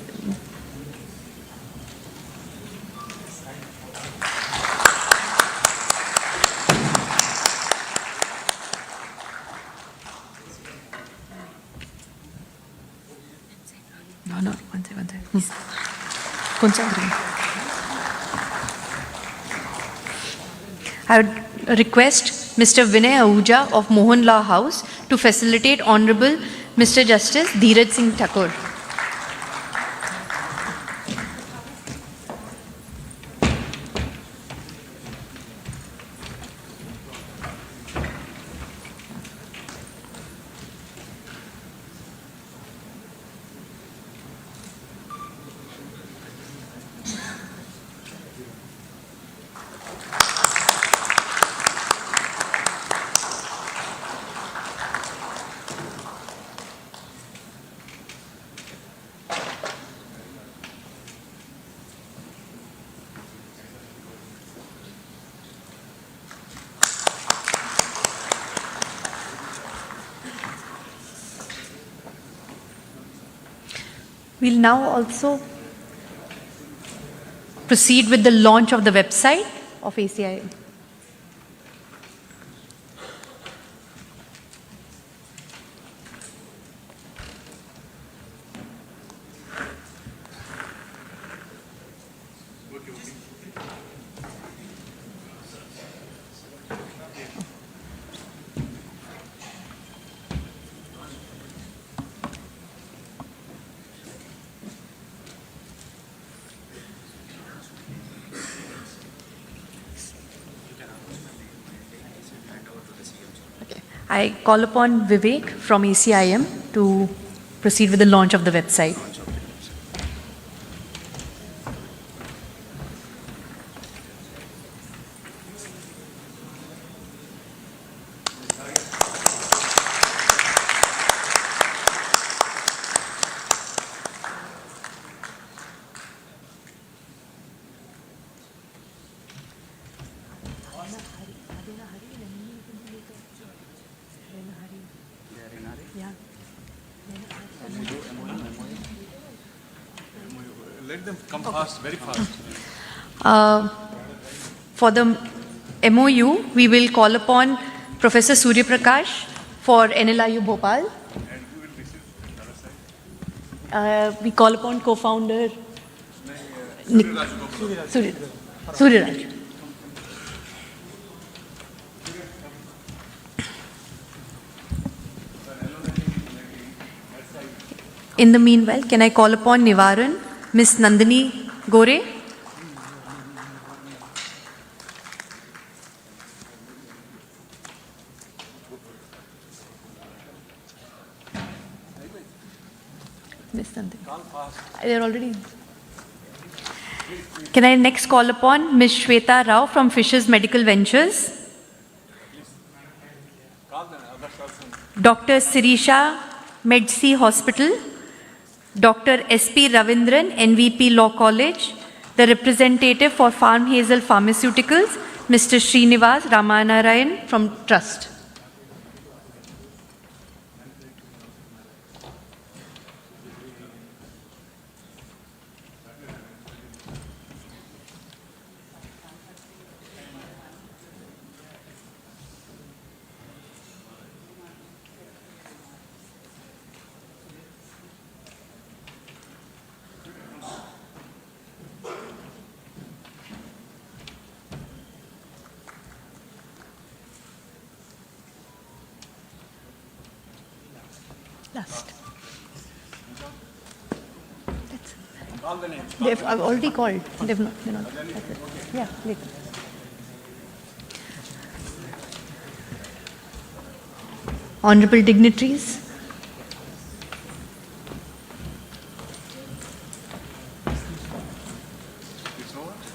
No, one second. I would request Mr. Vinay Ahuja of Mohan Law House to facilitate Honorable Mr. Justice Dheeraj Singh Thakur. We'll now also proceed with the launch of the website of ACIM. I call upon Vivek from ACIM to proceed with the launch of the website. Let them come fast, very fast. For the MOU, we will call upon Professor Surya Prakash for NLIU Bhopal. We call upon co-founder Surya Raj. In the meanwhile, can I call upon Nivaran, Ms. Nandini Gore? Ms. Nandini. They're already. Can I next call upon Ms. Shweta Rao from Fisher's Medical Ventures? Dr. Sirisha Medsi Hospital, Dr. S.P. Ravindran, NVP Law College, the representative for Farm Hazel Pharmaceuticals, Mr. Srinivas Ramanarayan from Trust. Last. I've already called. They're not. That's it. Yeah, later. Honorable dignitaries.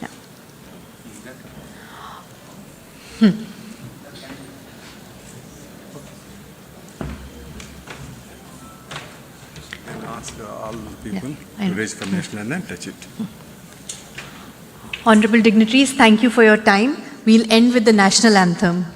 Yeah. Ask all people to raise from national and touch it. Honorable dignitaries, thank you for your time. We'll end with the national anthem.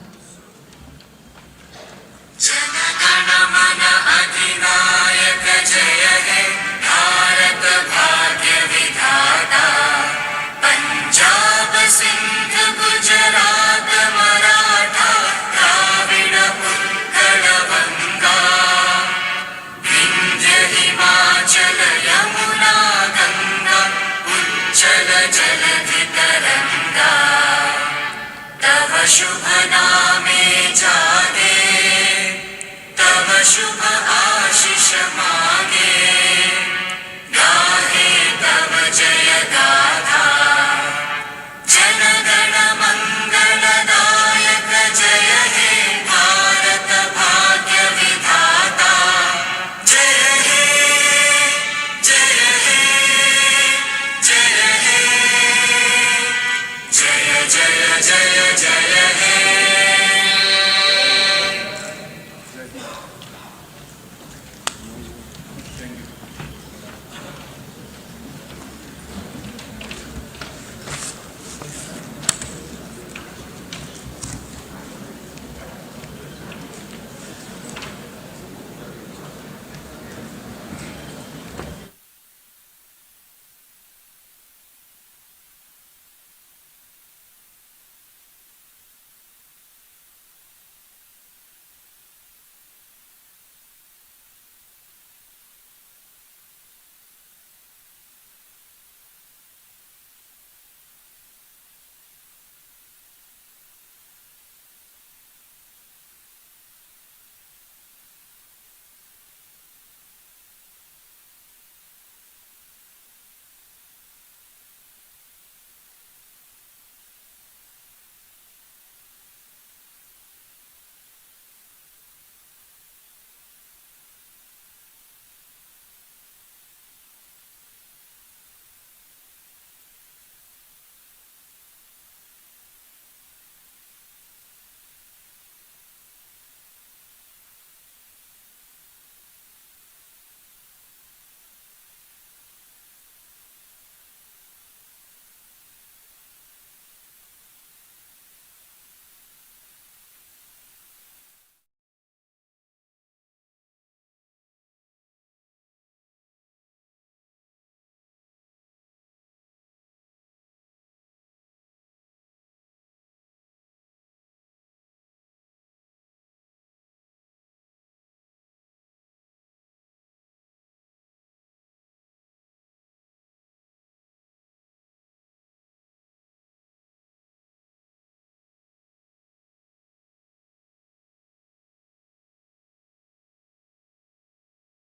शुभ नामे जागे तव शुभ